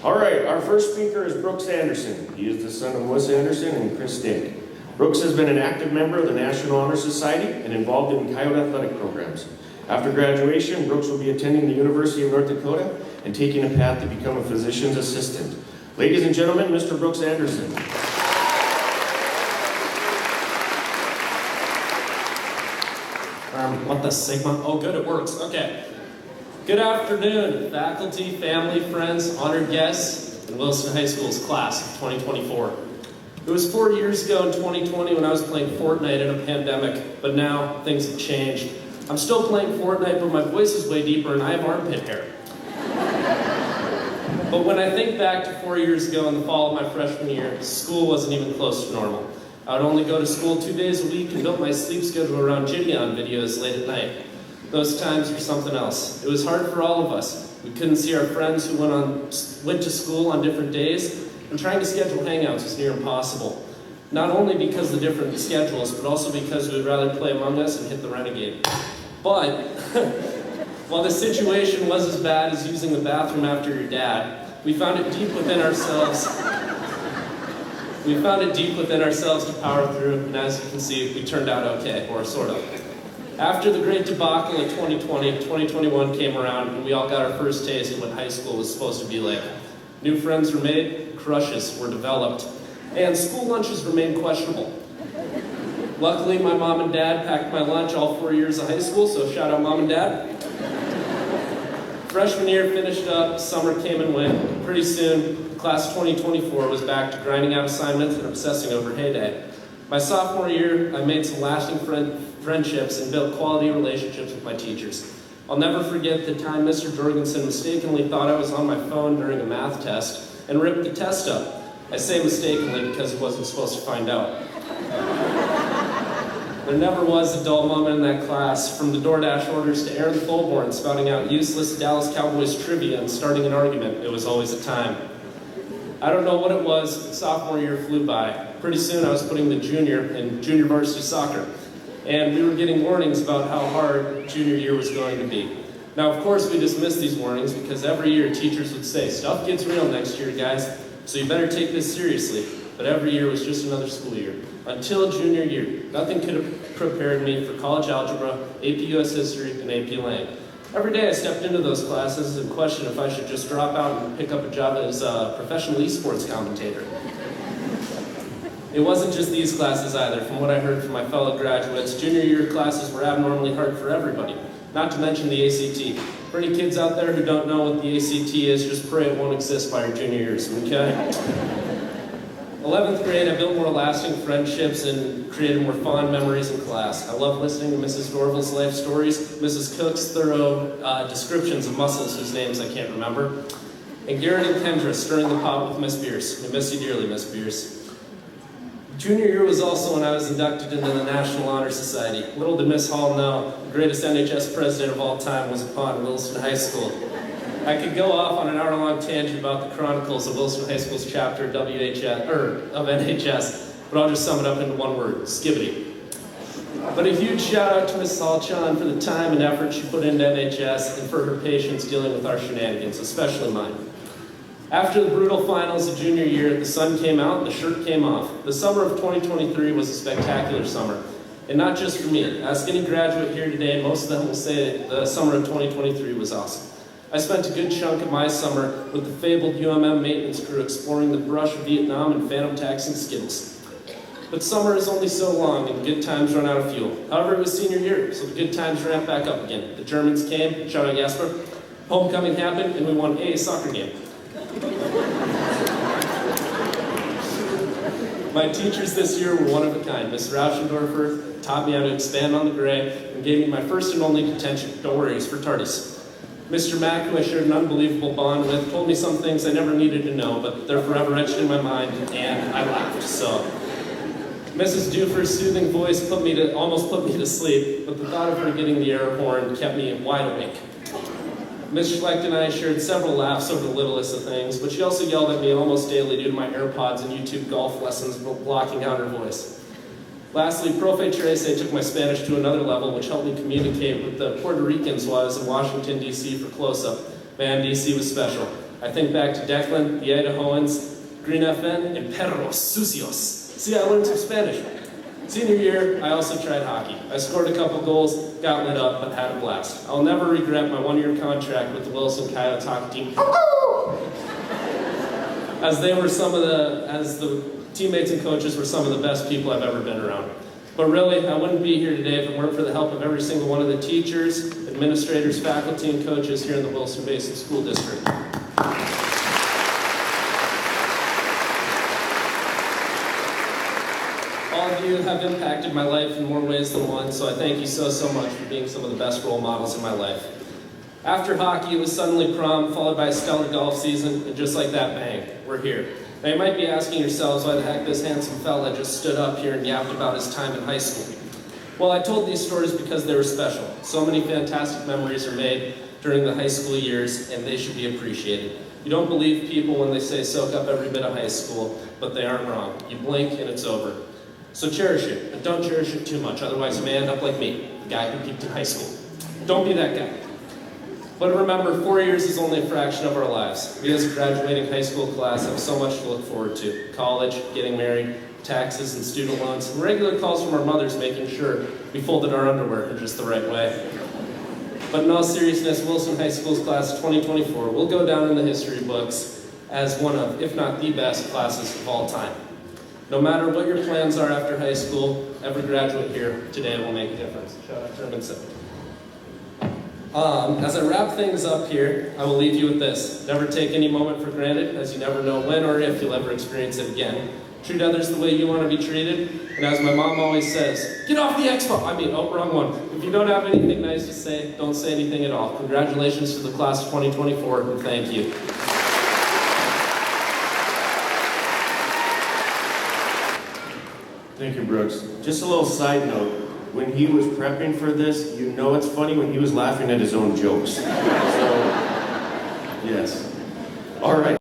All right, our first speaker is Brooks Anderson. He is the son of Melissa Anderson and Chris Dick. Brooks has been an active member of the National Honor Society and involved in Coyote athletic programs. After graduation, Brooks will be attending the University of North Dakota and taking a path to become a physician's assistant. Ladies and gentlemen, Mr. Brooks Anderson. What the Sigma? Oh, good, it works. Okay. Good afternoon, faculty, family, friends, honored guests, and Wilson High School's class of 2024. It was 4 years ago in 2020 when I was playing Fortnite in a pandemic, but now things have changed. I'm still playing Fortnite, but my voice is way deeper and I have armpit hair. But when I think back to 4 years ago in the fall of my freshman year, school wasn't even close to normal. I would only go to school 2 days a week and built my sleep schedule around Gideon videos late at night. Those times were something else. It was hard for all of us. We couldn't see our friends who went to school on different days, and trying to schedule hangouts was near impossible. Not only because of the different schedules, but also because we would rather play Among Us and hit the Renegade. But while the situation was as bad as using the bathroom after your dad, we found it deep within ourselves. We found it deep within ourselves to power through, and as you can see, we turned out okay, or sort of. After the great debacle of 2020, 2021 came around, and we all got our first taste of what high school was supposed to be like. New friends were made, crushes were developed, and school lunches remained questionable. Luckily, my mom and dad packed my lunch all 4 years of high school, so shout out mom and dad. Freshman year finished up, summer came and went. Pretty soon, class of 2024 was back to grinding out assignments and obsessing over heyday. My sophomore year, I made some lasting friendships and built quality relationships with my teachers. I'll never forget the time Mr. Jorgensen mistakenly thought I was on my phone during a math test and ripped the test up. I say mistakenly because he wasn't supposed to find out. There never was a dull moment in that class, from the DoorDash orders to Aaron Fulborn spouting out useless Dallas Cowboys trivia and starting an argument. It was always a time. I don't know what it was, but sophomore year flew by. Pretty soon I was putting the junior in junior varsity soccer, and we were getting warnings about how hard junior year was going to be. Now, of course, we dismissed these warnings because every year teachers would say, stuff gets real next year, guys, so you better take this seriously. But every year was just another school year. Until junior year, nothing could have prepared me for college algebra, AP US history, and AP Lang. Every day I stepped into those classes and questioned if I should just drop out and pick up a job as a professional esports commentator. It wasn't just these classes either. From what I heard from my fellow graduates, junior year classes were abnormally hard for everybody, not to mention the ACT. For any kids out there who don't know what the ACT is, just pray it won't exist by your junior years, okay? 11th grade, I built more lasting friendships and created more fond memories in class. I love listening to Mrs. Dorval's life stories, Mrs. Cook's thorough descriptions of muscles whose names I can't remember, and Garrett and Kendra stirring the pot with Miss Bierce. We miss you dearly, Miss Bierce. Junior year was also when I was inducted into the National Honor Society. Little did Miss Hall know, the greatest NHS president of all time was upon Wilson High School. I could go off on an hour-long tangent about the chronicles of Wilson High School's chapter of NHS, but I'll just sum it up into one word: skibbity. But a huge shout out to Miss Salchan for the time and effort she put into NHS and for her patience dealing with our shenanigans, especially mine. After the brutal finals of junior year, the sun came out and the shirt came off. The summer of 2023 was a spectacular summer. And not just for me. Ask any graduate here today, most of them will say that the summer of 2023 was awesome. I spent a good chunk of my summer with the fabled UMM maintenance crew exploring the brush of Vietnam and phantom taxing Skittles. But summer is only so long and good times run out of fuel. However, it was senior year, so the good times ramped back up again. The Germans came, shout out Jasper, homecoming happened, and we won a soccer game. My teachers this year were one of a kind. Miss Rauschendorfer taught me how to expand on the gray and gave me my first and only detention. Don't worry, it's for tardies. Mr. Mack, who I shared an unbelievable bond with, told me some things I never needed to know, but they're forever etched in my mind, and I laughed, so. Mrs. Doofer's soothing voice almost put me to sleep, but the thought of her getting the air horn kept me wide awake. Ms. Schlecht and I shared several laughs over the littlest of things, but she also yelled at me almost daily due to my AirPods and YouTube golf lessons blocking out her voice. Lastly, Profe Teresa took my Spanish to another level, which helped me communicate with the Puerto Ricans while I was in Washington, D.C. for close-up. Man, D.C. was special. I think back to Declan, the Idahoans, Green FN, and Perros Sucios. See, I learned some Spanish. Senior year, I also tried hockey. I scored a couple goals, got lit up, but had a blast. I'll never regret my one-year contract with the Wilson Coyotes hockey team. As the teammates and coaches were some of the best people I've ever been around. But really, I wouldn't be here today if it weren't for the help of every single one of the teachers, administrators, faculty, and coaches here in the Wilson Basin School District. All of you have impacted my life in more ways than one, so I thank you so much for being some of the best role models in my life. After hockey, it was suddenly prom, followed by a stellar golf season, and just like that, bang, we're here. Now you might be asking yourselves why the heck this handsome fella just stood up here and yapped about his time in high school. Well, I told these stories because they were special. So many fantastic memories are made during the high school years, and they should be appreciated. You don't believe people when they say soak up every bit of high school, but they aren't wrong. You blink and it's over. So cherish it, but don't cherish it too much, otherwise you may end up like me, the guy who peaked in high school. Don't be that guy. But remember, 4 years is only a fraction of our lives. We as a graduating high school class have so much to look forward to. College, getting married, taxes and student loans, and regular calls from our mothers making sure we folded our underwear in just the right way. But in all seriousness, Wilson High School's class of 2024 will go down in the history books as one of, if not the best, classes of all time. No matter what your plans are after high school, every graduate here today will make a difference. Shout out to Herman Simmons. As I wrap things up here, I will leave you with this. Never take any moment for granted, as you never know when or if you'll ever experience it again. Treat others the way you want to be treated, and as my mom always says, get off the Xbox! Wrong one. If you don't have anything nice to say, don't say anything at all. Congratulations to the class of 2024, and thank you. Thank you, Brooks. Just a little side note. When he was prepping for this, you know it's funny when he was laughing at his own jokes. So, yes. All right.